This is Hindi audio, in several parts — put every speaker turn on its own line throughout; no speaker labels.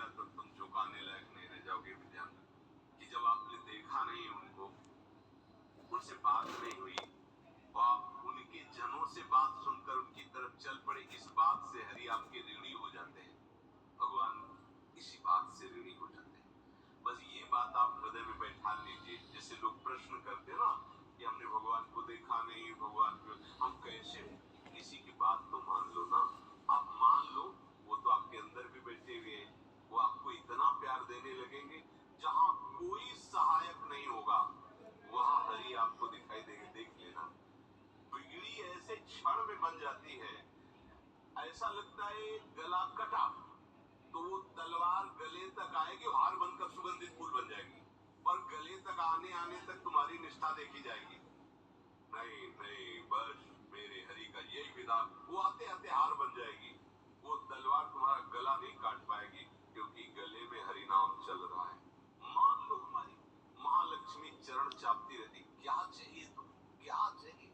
दिया तो तुम झुकाने लायक नहीं रह जाओगे विद्यार्थी। कि जब आपने देखा नहीं उनको, उनसे बात नहीं हुई, और आप उनके जनों से बात सुनकर उनकी तरफ चल पड़े, इस बात से हरि आपके ऋणी हो जाते हैं। भगवान इसी बात से ऋणी हो जाते हैं। बस ये बात आप हृदय में बैठा लीजिए। जैसे लोग प्रश्न करते ना कि हमने भगवान को देखा नहीं, भगवान को हम कैसे, किसी की बात तो मान लो ना। आप मान लो, वो तो आपके अंदर भी बैठे हुए हैं। वो आपको इतना प्यार देने लगेंगे, जहां कोई सहायक नहीं होगा वहां हरि आपको दिखाई देंगे। देख लेना, बिगड़ी ऐसे क्षण में बन जाती है, ऐसा लगता है गला कटा तो वो तलवार गले तक आएगी, हार बनकर सुगंधित फूल बन जाएगी, पर गले तक आने आने तक तुम्हारी निष्ठा देखी जाएगी। नहीं नहीं, बस मेरे हरि का यही विधान, वो आते आते हार बन जाएगी। वो तलवार तुम्हारा गला नहीं काट पाएगी, क्योंकि गले में हरि नाम चल रहा है। मान लो हमारी महालक्ष्मी चरण चापती रहती, क्या चाहिए तुम्हें, क्या चाहिए।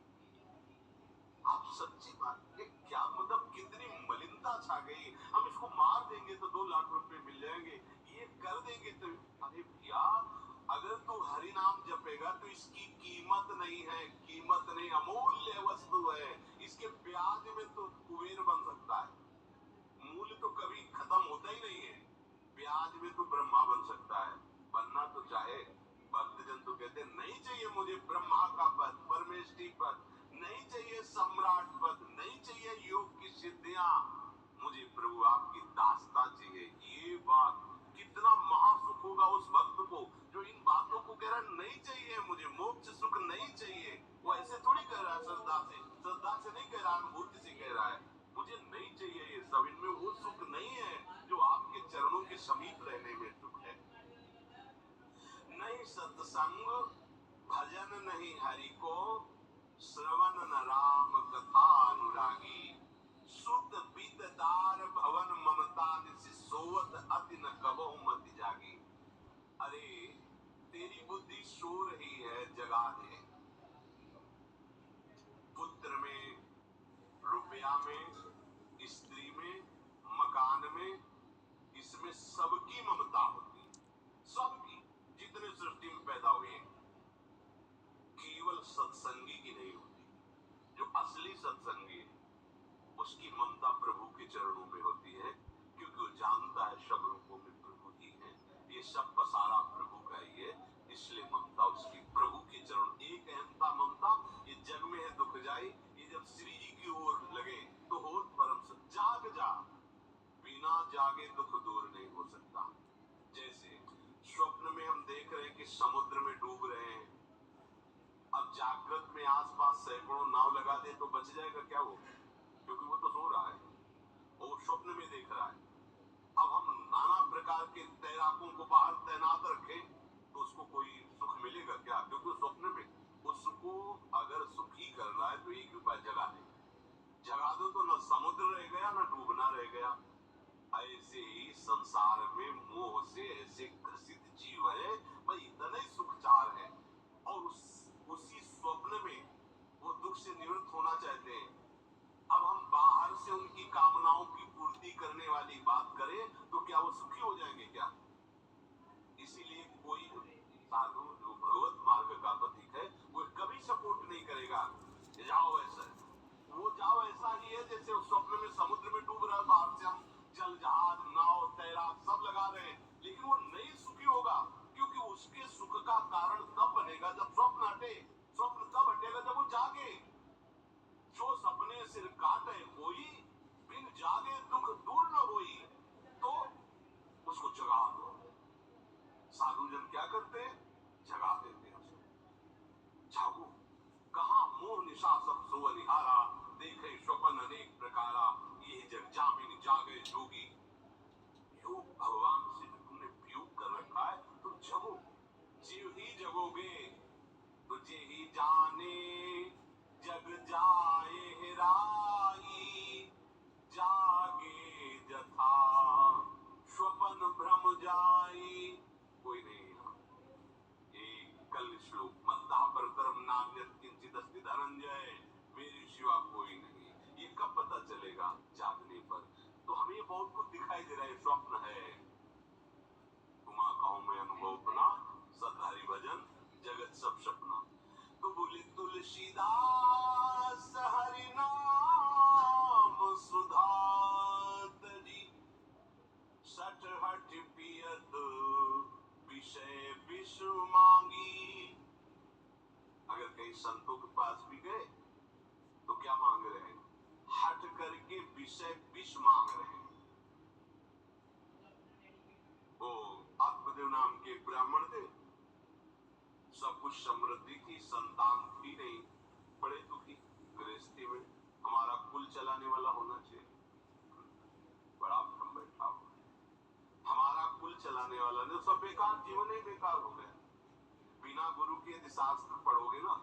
आप सच्ची बात है, क्या मतलब कितनी मलिनता छा गई। हम इसको मार देंगे तो 2 लाख रुपए मिल जाएंगे, ये कर देंगे तो। अरे भैया, अगर तू हरि नाम जपेगा तो इसकी कीमत नहीं है, कीमत नहीं, अमूल्य वस्तु है। इसके ब्याज में तो कुबेर बन सकता है, मूल्य तो कभी खत्म होता ही नहीं है। ब्याज में तो ब्रह्मा बन सकता है, बनना तो चाहे। भक्तजन तो कहते नहीं चाहिए मुझे ब्रह्मा का पद, परमेष्ठी पद नहीं चाहिए, सम्राट पद नहीं चाहिए, योग की सिद्धियां, मुझे प्रभु आपकी दास्ता चाहिए। ये बात, कितना महासुख होगा उस भक्त को जो इन बातों को कह रहा है नहीं चाहिए मुझे, मोक्ष सुख नहीं चाहिए। वो ऐसे थोड़ी कह रहा है, श्रद्धा से नहीं कह रहा है, अनुभूति से कह रहा है, मुझे नहीं चाहिए ये सब। इनमें वो सुख नहीं है जो आपके चरणों के समीप रहने में सुख है। नहीं सत्संग भजन नहीं हरि को, श्रवण न राम कथा अनुरागी। सुत बीतदार भवन ममता निसि सोवत अति न कबहु मति जागी। अरे तेरी बुद्धि सो रही है, जगा दे। पुत्र में, रुपया में, स्त्री में, मकान में, इसमें सबकी ममता होती है, सबकी, जितने सृष्टि में पैदा हुए हैं। केवल सत्संगी की नहीं होती। जो असली सत्संगी है उसकी ममता प्रभु के चरणों में होती है, क्योंकि वो जानता है सब रूपों में प्रभु ही है, ये सब पसारा प्रभु का ही है, इसलिए ममता उसकी प्रभु के चरण। एक अहंता ममता ये जग में है दुख जाई, ये जब श्री जी की ओर लगे तो हो परम सुख। जाग जा, बिना जागे दुख दूर नहीं हो सकता। जैसे स्वप्न में हम देख रहे हैं कि समुद्र में डूब रहे हैं, अब जागृत में आसपास सैकड़ों नाव लगा दे तो बच जाएगा क्या वो, क्योंकि वो तो सो रहा है, वो स्वप्न में देख रहा है। अब हम नाना प्रकार के तैराकों को बाहर तैनात रखें तो उसको कोई सुख मिलेगा क्या, क्योंकि स्वप्न में उसको अगर सुखी करना है तो एक उपाय, जगा दे। जगा दो तो न समुद्र रह गया न डूबना रह गया। ऐसे ही संसार में मोह से ऐसे ग्रसित जीव है, भाई इतने सुखचार है, और उसी स्वप्न में वो दुख से निवृत्त होना चाहते हैं। अब हम बाहर से उनकी कामनाओं की पूर्ति करने वाली बात करें तो क्या वो सुखी हो जाएंगे क्या। इसीलिए कोई साधु जो भगवत मार्ग का पथिक है वो कभी सपोर्ट नहीं करेगा जाओ ऐसा, वो जाओ ऐसा ही है जैसे उस स्वप्न में समुद्र में डूब रहा है, बाहर से हम जल जहाज नाव तैराक सब लगा रहे हैं, लेकिन वो नहीं सुखी होगा, क्योंकि उसके सुख का कारण तब बनेगा जब स्वप्न हटे। स्वप्न तब हटेगा जब वो जागे। जो सपने सिर काटे कोई, बिन जागे दुख दूर न होई, तो उसको जगा दो। साधुजन क्या करते हैं, जगा देते हैं उसको। जागो, कहा मोह निशा सब सो निहारा, देखे स्वप्न अनेक प्रकारा, ये जग जामिन जागे जोगी। योग भगवान से जो तुमने वियोग कर रखा है तुम जगो, जीव ही जगोगे, तुझे ही जाने जग जाए हेराई, जागे जथा स्वपन भ्रम जाई। कोई नहीं यहाँ। एक कल श्लोक, मद्दा परतरम नान्यत् किंचित् अस्ति धनंजय, मेरे सिवा कोई नहीं। ये कब पता चलेगा, जागने पर। तो हमें बहुत कुछ दिखाई दे रहा है, स्वप्न है, में अनुभव अपना, सत हरि भजन जगत सब सपना। तो बोले तुलसीदास हरि नाम सुधा तरी, सठ हठ पियत विषय विष मांगी। अगर कहीं संतों के पास भी गए तो क्या मांग रहे हैं? हट करके विषय विष मांग रहे हैं। वो आत्मदेव नाम के ब्राह्मण थे, सब कुछ समृद्धि थी, संतान थी नहीं, बड़े दुखी गृहस्थी में। हमारा कुल चलाने वाला होना चाहिए, बड़ा भ्रम बैठा हुआ। हमारा कुल चलाने वाला नहीं, सब बेकार, जीवन ही बेकार हो गया। बिना गुरु के यदि शास्त्र पढ़ोगे ना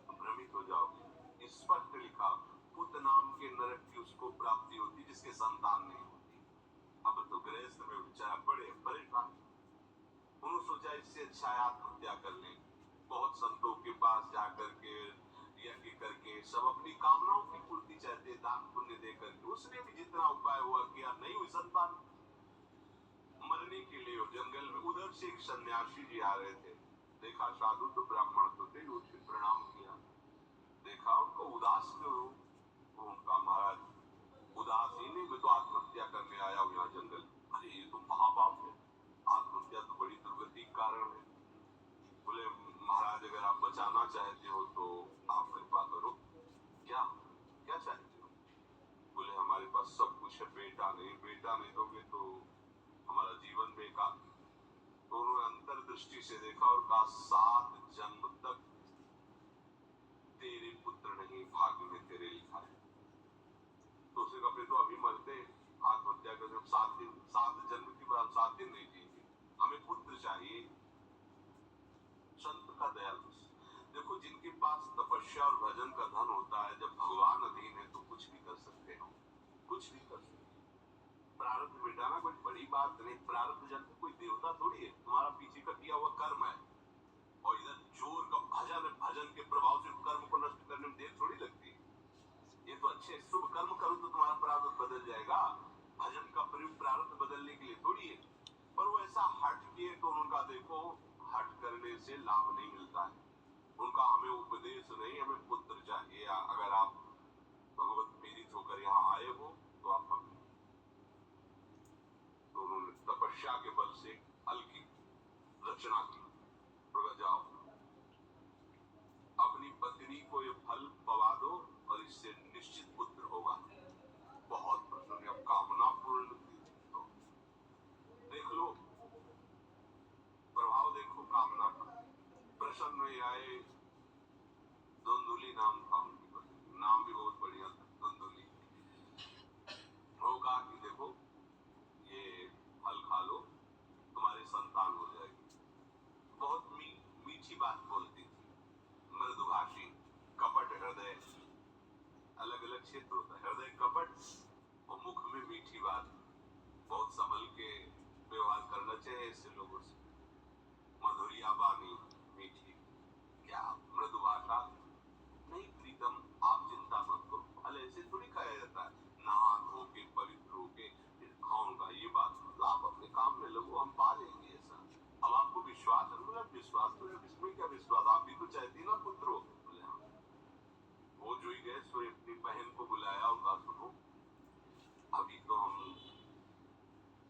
तो भ्रमित हो जाओगे। स्पष्ट लिखा, पुत नाम के नरक की उसको प्राप्ति होती जिसके संतान नहीं होती। अब तो गृहस्थ में बेचारा बड़े परेशान, उन्होंने सोचा इससे अच्छा आत्महत्या कर लें। बहुत संतों के पास जाकर के यज्ञ करके सब अपनी कामनाओं की पूर्ति चाहते, दान पुण्य दे करके। उसने भी जितना उपाय हुआ किया, नहीं हुई संतान। मरने के लिए जंगल में उधर से एक सन्यासी जी आ रहे थे, देखा साधु तो ब्राह्मण तो थे, उसके प्रणाम किया, देखा उनको उदास क्यों, उनका महाराज उदास ही नहीं, मैं तो आत्महत्या करने आया हूँ यहाँ जंगल। अरे ये तो महापाप है, आत्महत्या तो बड़ी दुर्गति का कारण है। बोले महाराज अगर आप बचाना चाहते हो तो आप कृपा करो। क्या क्या चाहते हो? बोले हमारे पास सब कुछ है, बेटा नहीं दोगे तो हमारा जीवन बेकार। तो उन्होंने अंतर्दृष्टि से देखा और कहा 7 जन्म तक तेरे पुत्र नहीं, भाग्य में तेरे लिखा है। तो उसने कहा फिर तो अभी मरते, आत्महत्या करते 7 जन्म की बात, 7 दिन नहीं जिएंगे, हमें पुत्र चाहिए। संत का दयालु। देखो जिनके पास तपस्या और भजन का धन होता है, जब भगवान अधीन है तो कुछ भी कर सकते हो, कुछ भी कर सकते। प्रारब्ध मिटाना कोई बड़ी बात नहीं। प्रारब्ध जन्म कोई देवता थोड़ी है, तुम्हारा पीछे का किया हुआ कर्म है। और इधर जोर का भजन है, भजन के प्रभाव से कर्म को नष्ट करने में देर थोड़ी लगती है। ये तो अच्छे शुभ कर्म करो तो तुम्हारा प्रारब्ध बदल जाएगा। भजन का प्रयोग प्रारब्ध बदलने के लिए थोड़ी है। पर वो ऐसा हट किए तो उनका देखो, हट करने से लाभ नहीं मिलता है। उनका हमें उपदेश नहीं, हमें पुत्र चाहिए। अगर आप भगवत पीड़ित होकर यहाँ आए हो तो आप हमें। तो उन्होंने तपस्या के बल से हल्की रचना की, जाओ अपनी पत्नी को ये फल पवा दो और इससे निश्चित पुत्र होगा। बहुत प्रसन्न, अब कामना पूर्ण तो देख लो, प्रभाव देखो कामना का। प्रसन्न में आए, धुंधुली नाम था उनकी पत्नी, नाम भी बहुत बढ़िया था, धुंधुली। कहा कि देखो ये फल खा लो, तुम्हारी संतान हो जाएगी। बहुत मीठी बात बोलती थी, मृदुभाषी, कपट हृदय, अलग अलग क्षेत्र होता है, हृदय कपट और मुख में मीठी बात। बहुत संभल के व्यवहार करना चाहिए ऐसे लोगों से। मधुरिया बानी, मीठी, क्या मृदुभाषा नहीं। प्रीतम आप चिंता मत करो, फल ऐसे थोड़ी खाया जाता है, नहा धो के पवित्र होके खाऊंगा। ये बात आप अपने काम में लगो, हम पा लेंगे ऐसा। अब आपको विश्वास है, बोला विश्वास तो है, इसमें क्या विश्वास, आप भी तो चाहती ना पुत्र हो। बोले हाँ। वो जो ही गए सो अपनी बहन को बुलाया और कहा सुनो, अभी तो हम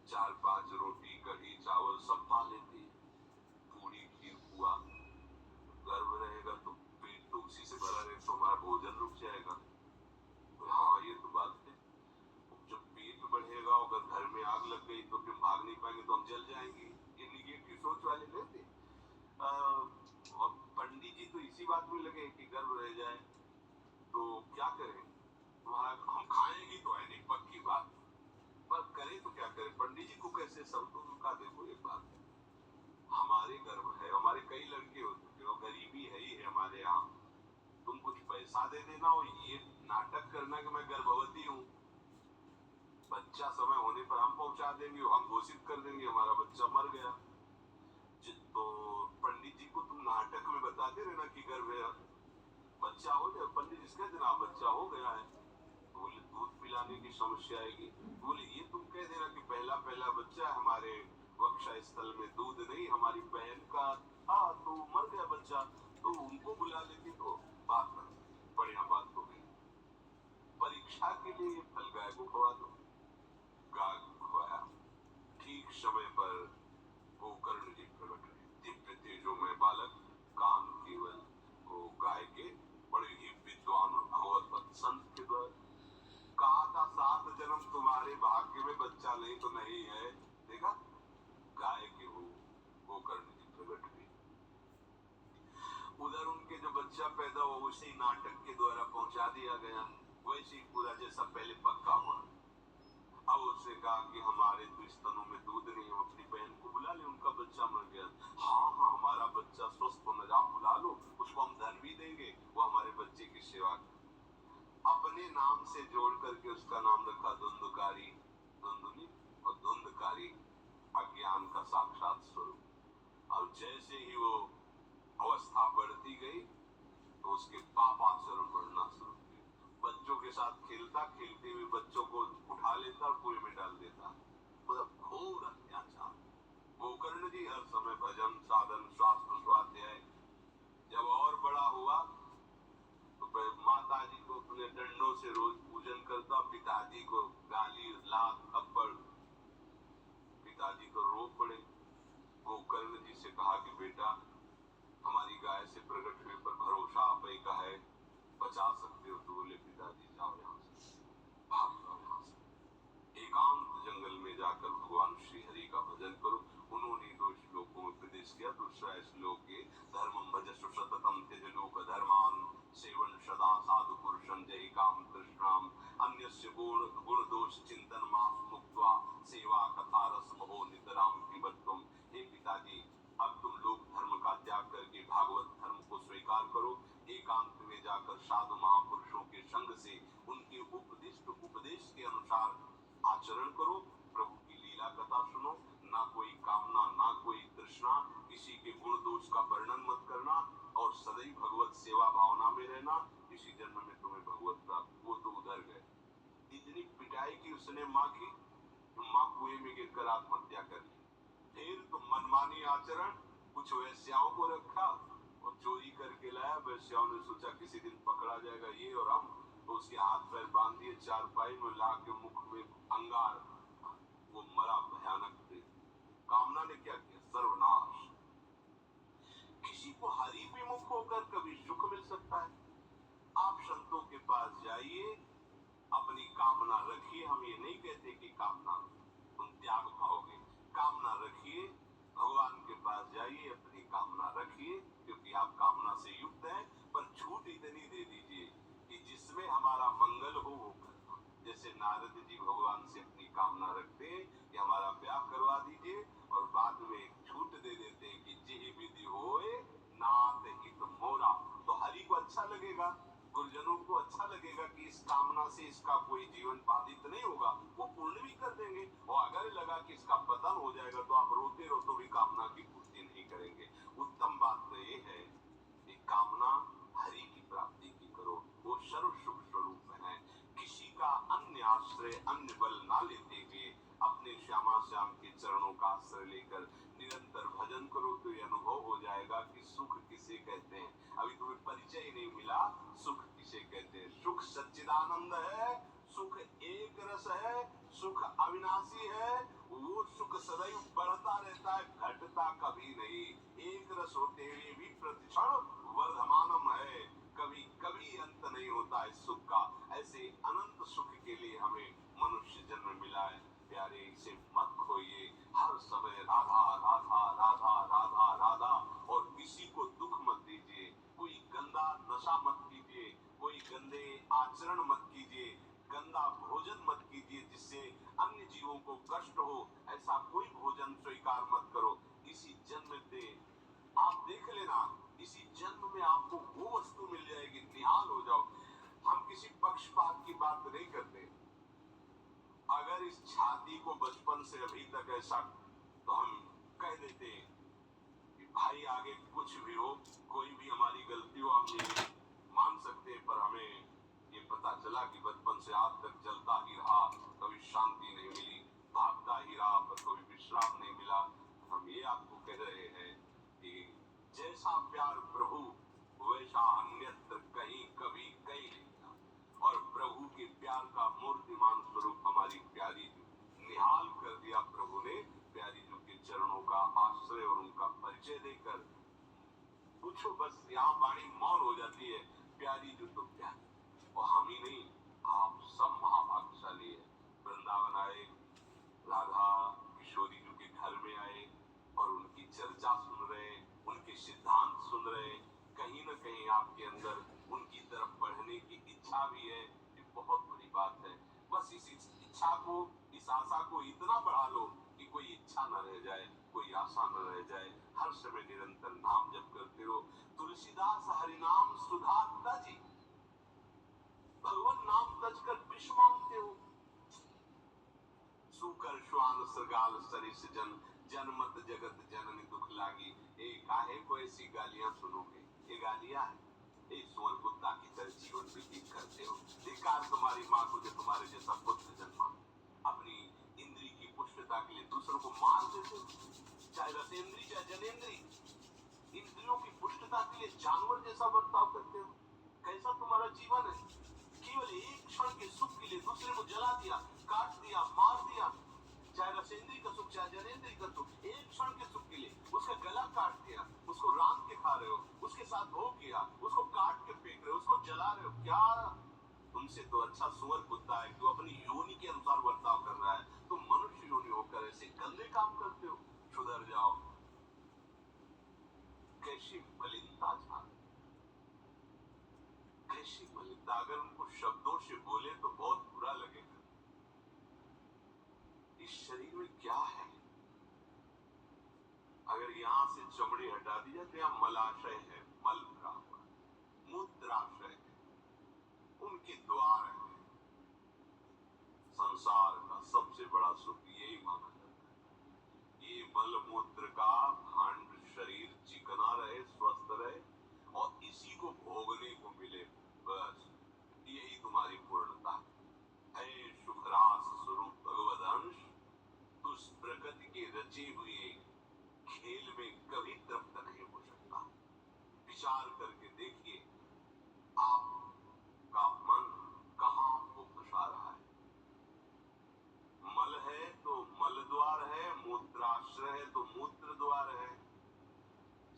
4-5 रोटी कढ़ी चावल सब पा लेते, पूरी खीर पुआ, गर्भ रहेगा तो पेट तो उसी से भरा रहे तो हमारा भोजन रुक जाएगा। हाँ ये तो बात है, जब पेट बढ़ेगा अगर घर में आग लग गई तो फिर भाग नहीं पाएंगे तो हम जल जाएंगे। ये निगेटिव सोच वाले लेते। और पंडित जी तो इसी बात में लगे कि गर्भ रह जाए तो क्या करें, तुम्हारा हम खाएंगे तो है नहीं पक्की बात, पर करें तो क्या करें। पंडित जी को कैसे संतों का देखो, एक बात हमारे गर्भ है, हमारे कई लड़के होते थे, और गरीबी है ही है हमारे यहाँ, तुम कुछ पैसा दे देना और ये नाटक करना कि मैं गर्भवती हूँ, बच्चा समय होने पर हम पहुंचा देंगे, हम घोषित कर देंगे हमारा बच्चा मर गया। तो पंडित जी को तुम नाटक में बताते रहना कि गर्भ है, बच्चा हो जाए, पंडित जी कह देना बच्चा हो गया है। बोले दूध पिलाने की समस्या आएगी, बोले ये तुम कह देना कि पहला बच्चा हमारे वक्षा स्थल में दूध नहीं, हमारी बहन का तो मर गया बच्चा, तो उनको बुला लेती तो बात बढ़िया बात हो गई। परीक्षा के लिए ये फल गाय को खवा दो। गाय को खवाया, ठीक समय पर गोकर्ण जी प्रकट हुए, दिव्य तेजो में बालक, कान केवल वो गाय के बड़े ही विद्वान और भगवत संत के द्वारा। कहा था 7 जन्म तुम्हारे भाग्य में बच्चा नहीं तो नहीं है, देखा गाय के वो गोकर्ण जी प्रकट हुए। उधर उनके जो बच्चा पैदा हुआ उसे ही नाटक के द्वारा पहुंचा दिया गया, वैसे ही पूरा जैसा पहले पक्का हुआ। अब उसने कहा कि हमारे तो स्तनों में दूध नहीं, हम अपनी बहन को बुला ले, उनका बच्चा मर गया। हाँ हाँ, हमारा बच्चा स्वस्थ होना, आप बुला लो, उसको हम धन भी देंगे, वो हमारे बच्चे की सेवा करे। अपने नाम से जोड़ करके उसका नाम रखा धुंधकारी, धुंधुनी और धुंधकारी, अज्ञान का साक्षात स्वरूप। और जैसे ही वो अवस्था बढ़ती गई तो उसके पाप आचरण बढ़ना शुरू किए। बच्चों के साथ खेलता, खेलते हुए बच्चों को उठा लेता और कुएं में डाल देता, मतलब घोर अत्याचार। गोकर्ण जी हर समय भजन साधन शास्त्र स्वाध्याय। जब और बड़ा हुआ तो माता जी को अपने डंडों से रोज पूजन करता, पिताजी को गाली लात थप्पड़, पिताजी तो रो पड़े। गोकर्ण जी से कहा कि बेटा हमारी गाय से प्रकट हुए पर भरोसा आप ही का है, बचा सकते हो। तो बोले पिताजी जाओ यहाँ से, भाग जाओ यहाँ से, एकांत जंगल में जाकर भगवान श्री हरि का भजन करो। उन्होंने 2 श्लोकों में उपदेश किया। दूसरा श्लोक के धर्मं भजस्व सततम त्यज लोक धर्मान सेवन सदा साधु पुरुषं जय काम तृष्णाम अन्यस्य गुण दोष चिंतन मास मुक्त्वा सेवा कथा रस महो नितराम पिबत्वम। हे पिताजी, अब तुम लोग धर्म का त्याग करके भागवत धर्म को स्वीकार करो, एकांत में जाकर साधु महापुरुषों के संग से उनके उपदिष्ट उपदेश के अनुसार आचरण करो, प्रभु की लीला कथा सुनो, ना कोई कामना ना कोई तृष्णा, किसी के गुण दोष का वर्णन मत करना और सदैव भगवत सेवा भावना में रहना। इसी जन्म में तुम्हें भगवत प्राप्त। वो तो उधर गए, इतनी पिटाई की उसने माँ की, माँ कुएं में गिरकर आत्महत्या कर ली। फिर तो मनमानी आचरण, कुछ वैश्याओं को रखा और चोरी करके लाया। वैश्याओं ने सोचा किसी दिन पकड़ा जाएगा ये और हम, तो उसके हाथ पैर बांध दिए, चारपाई में ला के मुख में अंगार, वो मरा भयानक थे। कामना ने क्या किया? सर्वनाश। किसी को हरि विमुख होकर कभी सुख मिल सकता है? आप संतों के पास जाइए, अपनी कामना रखिए। हम ये नहीं कहते कि कामना तुम त्याग पाओगे, कामना रखिए, भगवान के पास जाइए, अपनी कामना रखिए, क्योंकि आप कामना से युक्त हैं। पर छूट इतनी दे दीजिए कि जिसमें हमारा मंगल हो वो करना। जैसे नारद जी भगवान से अपनी कामना रखते हैं कि हमारा ब्याह करवा दीजिए, और बाद में छूट दे देते हैं कि जे विधि होए नाथ हित मोरा। तो हरि को अच्छा लगेगा, गुरुजनों को अच्छा लगेगा कि इस कामना से इसका कोई जीवन बाधित नहीं होगा, वो पूर्ण भी कर देंगे। और अगर लगा कि इसका पतन हो जाएगा तो आप रोते रहो तो भी कामना की पूर्ति नहीं करेंगे। उत्तम बात तो ये है कि कामना हरि की प्राप्ति की करो, वो सर्व सुख स्वरूप है। किसी का अन्य आश्रय अन्य बल ना लेते हुए अपने श्यामा श्याम के चरणों का आश्रय लेकर निरंतर भजन करो तो ये अनुभव हो जाएगा कि सुख किसे कहते हैं। अभी तुम्हें परिचय नहीं मिला, सुख किसे कहते हैं। सुख सच्चिदानंद है, सुख एक रस है, सुख अविनाशी है। वो सुख सदैव बढ़ता रहता है, घटता कभी नहीं। एक रस होते हुए भी प्रतिक्षण वर्धमानम है, कभी कभी अंत नहीं होता इस सुख का। ऐसे अनंत सुख के लिए हमें मनुष्य जन्म मिला है। प्यारे, इसे मत खोइए, हर समय राधा राधा राधा राधा राधा, और किसी को दुख मत दीजिए। कोई गंदा नशा मत कीजिए, कोई गंदे आचरण मत कीजिए, गंदा भोजन मत कीजिए जिससे अन्य जीवों को कष्ट हो। ऐसा कोई भोजन स्वीकार मत करो। इसी जन्म से आप देख लेना, इसी जन्म में आपको वो वस्तु मिल जाएगी, निहाल हो जाओ। हम किसी पक्षपात की बात नहीं करते। अगर इस छाती को बचपन से अभी तक ऐसा, तो हम कह देते कि भाई आगे कुछ भी हो, कोई भी हमारी गलती हो, हम ये मान सकते हैं। पर हमें ये पता चला कि बचपन से आज तक चलता ही रहा, कभी शांति नहीं मिली, भागता ही रहा, पर कभी विश्राम नहीं मिला। प्यार प्रभु वैसा अन्यत्र कहीं कभी कहीं नहीं था। और प्रभु के प्यार का मूर्तिमान स्वरूप हमारी प्यारी जू निहाल कर दिया प्रभु ने प्यारी जू के चरणों का आश्रय और उनका परिचय देकर। पूछो बस, यहाँ वाणी मौन हो जाती है। प्यारी जू तो प्यारी, और हम ही नहीं, आप सब महाभाग्यशाली है। वृंदावन आए, राधा किशोरी जी के घर में आए और उनकी चर्चा सुन रहे, उनके सिद्धांत सुन रहे। कहीं न कहीं आपके अंदर उनकी तरफ बढ़ने की इच्छा भी है। ये बहुत बड़ी बात है। बस इस इच्छा को, इस आशा को इतना बढ़ा लो कि कोई इच्छा न रह जाए, कोई आशा न रह जाए। हर समय निरंतर नाम जप करते हो। तुलसीदास हरिनाम सुधा तजी, भगवान नाम तज कर विष मांगते हो। सुकर श्वान सगाल सरिस जन, जनमत जगत जननी दुख लागी। ए काहे को ऐसी गालियां सुनोगे? ये गालियां है। एक सुअर कुत्ता की तरह जीवन व्यतीत करते हो। धिक्कार तुम्हारी माँ को जो तुम्हारे जैसा पुत्र जन्मा। अपनी इंद्री की पुष्टता के लिए दूसरों को मार देते हो, चाहे रसेंद्री चाहे जनेंद्री। इंद्रियों की पुष्टता के लिए जानवर जैसा बर्ताव करते हो। कैसा तुम्हारा जीवन है? केवल एक क्षण के सुख के लिए दूसरे को जला दिया, काट दिया, मार दिया। चाहे रसेंद्री का सुख चाहे जनेंद्री का सुख, एक क्षण के सुख के लिए उसका गला काट दिया, उसको राम के खा रहे हो, उसके साथ भोग किया, उसको काट के फेंक रहे हो, उसको जला रहे हो। क्या तुमसे तो अच्छा सुअर कुत्ता है, जो अपनी योनि के अनुसार बर्ताव कर रहा है। तुम मनुष्य योनि होकर ऐसे गंदे काम करते हो। सुधर जाओ। कैसी मलिनता था, कैसी मलिनता। अगर उनको शब्दों से बोले तो बहुत बुरा लगेगा। इस शरीर में क्या है? अगर यहाँ से चमड़ी हटा दी जाए तो यहाँ मलाशय है, मल भरा हुआ, मूत्राशय है, उनके द्वार है। संसार का सबसे बड़ा सुख यही माना जाता है। ये मल मूत्र का भांड शरीर चिकना रहे, स्वस्थ रहे और इसी को भोगने को मिले, बस यही तुम्हारी पूर्णता है। सुखरास स्वरूप भगवद अंश, उस प्रकृति के रचे हुए खेल में कभी तृप्त नहीं हो सकता। विचार करके देखिए, आपका मन कहाँ को फंसा रहा है। मल है तो मल द्वार है, मूत्राश्रय है तो मूत्र द्वार है।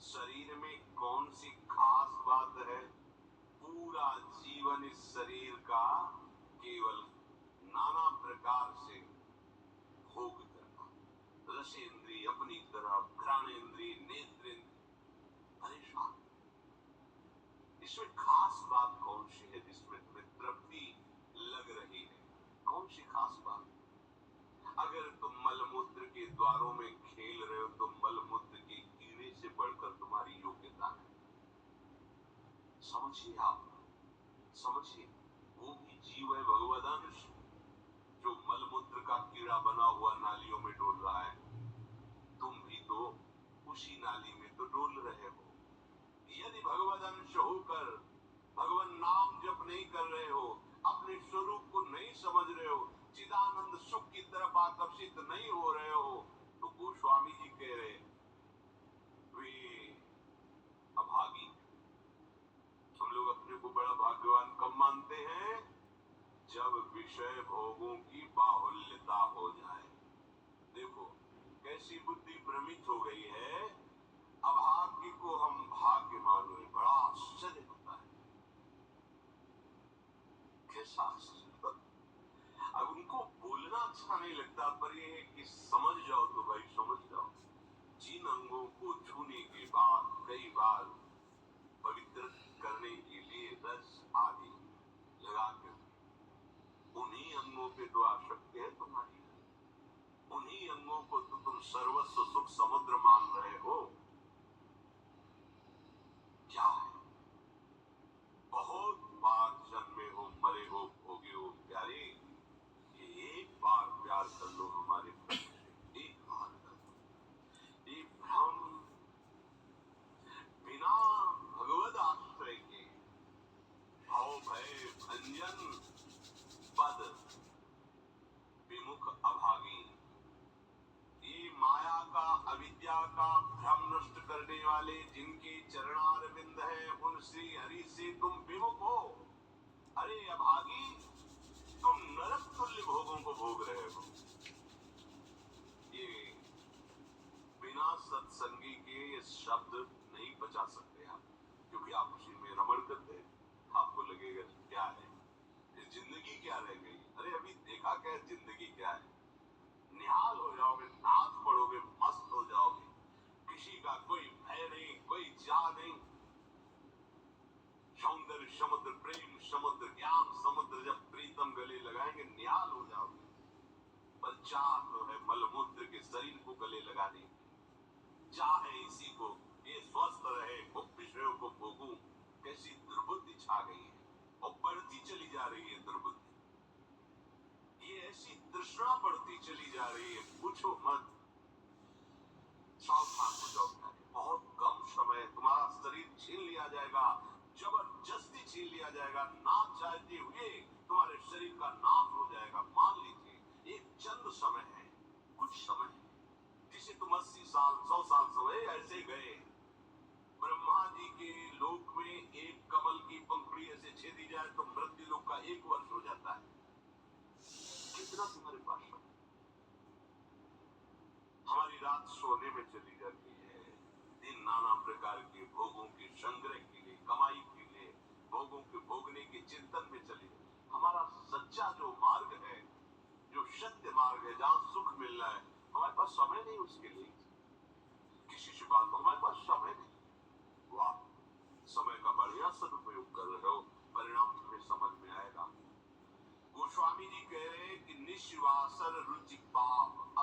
शरीर में कौन सी खास बात है? पूरा जीवन इस शरीर का केवल नाना प्रकार से भोग करना। रसेंद्रिय अपनी तरफ, घ्राणेंद्रिय, नेत्रेंद्रिय परेशान। इसमें खास बात कौन सी है जिसमें तुम्हें तृप्ति लग रही है? कौन सी खास बात? अगर तुम मलमूत्र के द्वारों में खेल रहे हो तो मलमूत्र के कीड़े से बढ़कर तुम्हारी योग्यता है। समझिए, आप समझिए, वो भी जीव है, भगवद अंश, जो मलमूत्र का कीड़ा बना हुआ नालियों में डोल रहा है। तुम भी तो उसी नाली में तो डोल रहे हो। यदि भगवद अंश होकर भगवान नाम जप नहीं कर रहे हो, अपने स्वरूप को नहीं समझ रहे हो, चिदानंद सुख की तरफ आकर्षित नहीं हो रहे हो, तो गोस्वामी जी कह रहे वे अभागी। हम लोग अपने को बड़ा भाग्यवान कब मानते हैं? जब विषय भोगों की बाहुल्यता हो जाए। देखो कैसी बुद्धि भ्रमित हो गई है। अभाग्य को हम भाग्य मान रहे, बड़ा आश्चर्य होता है। कैसा आश्चर्य। अब उनको बोलना अच्छा नहीं लगता, पर ये है कि समझ जाओ तो भाई समझ जाओ। जिन अंगों को छूने के बाद कई बार पवित्र करने के लिए रस आदि लगाकर, उन्हीं अंगों पे तो आसक्ति है तुम्हारी। उन्हीं अंगों को तो तुम सर्वस्व सुख समुद्र मान रहे हो। क्या है? बहुत बार जन्मे हो, मरे हो, भोगे हो प्यारे, ये एक बार प्यार कर लो हमारे प्रभु से, एक बार कर लो। ये भ्रम बिना भगवद आश्रय के भाव भय भंजन पद विमुख अभागी, ये माया का, अविद्या का भ्रम नष्ट करने वाले जिनके चरणारविंद है, उन श्री हरि से तुम विमुख हो। अरे अभागी, तुम नरक तुल्य भोगों को भोग रहे हो। ये बिना सत्संगी के ये शब्द नहीं बचा सकते आप, क्योंकि आप उसी में रमण करते हैं। आपको लगेगा क्या है ये जिंदगी, क्या रह गई। अरे अभी देखा क्या जिंदगी क्या है। निहाल हो जाओगे, नाच पड़ोगे, मस्त हो जाओगे, किसी का कोई भय नहीं, कोई चाह नहीं। सौंदर्य समुद्र, प्रेम समुद्र, ज्ञान समुद्र जब प्रीतम गले लगाएंगे, निहाल हो जाओगे। पर चाह तो है मलमूत्र के शरीर को गले लगाने की, चाह है इसी को, ये स्वस्थ रहे, भुक्त विषयों को भोगूं। कैसी दुर्बुद्धि छा गई है और बढ़ती चली जा रही है दुर्बुद्धि। ये ऐसी तृष्णा बढ़ती चली जा रही है, पूछो मत। सावधान हो जाओ, बहुत कम समय तुम्हारा शरीर छीन लिया जाएगा, जबरदस्ती छीन लिया जाएगा। ना चाहते हुए तुम्हारे शरीर का नाश हो जाएगा। मान लीजिए एक चंद समय है, कुछ समय जिसे तुम 80 साल 100 साल समय ऐसे गए। ब्रह्मा जी के लोक में एक कमल की पंखुड़ी ऐसे छेदी जाए तो मृत्यु लोक का 1 वर्ष हो जाता है। कितना तुम्हारे पास समय। हमारी रात सोने में चली जाती है, दिन नाना प्रकार के भोगों के संग्रह के लिए, कमाई के लिए, भोगों के भोगने के चिंतन में चली जाती। हमारा सच्चा जो मार्ग है, जो सत्य मार्ग है, जहाँ सुख मिल रहा है, हमारे पास समय नहीं उसके लिए। किसी से बात, हमारे पास समय नहीं। वाह, समय का बढ़िया सदुपयोग कर रहे हो, परिणाम तुम्हें समझ में आएगा। गोस्वामी जी कह रहे हैं कि निश्वासर रुचि पाप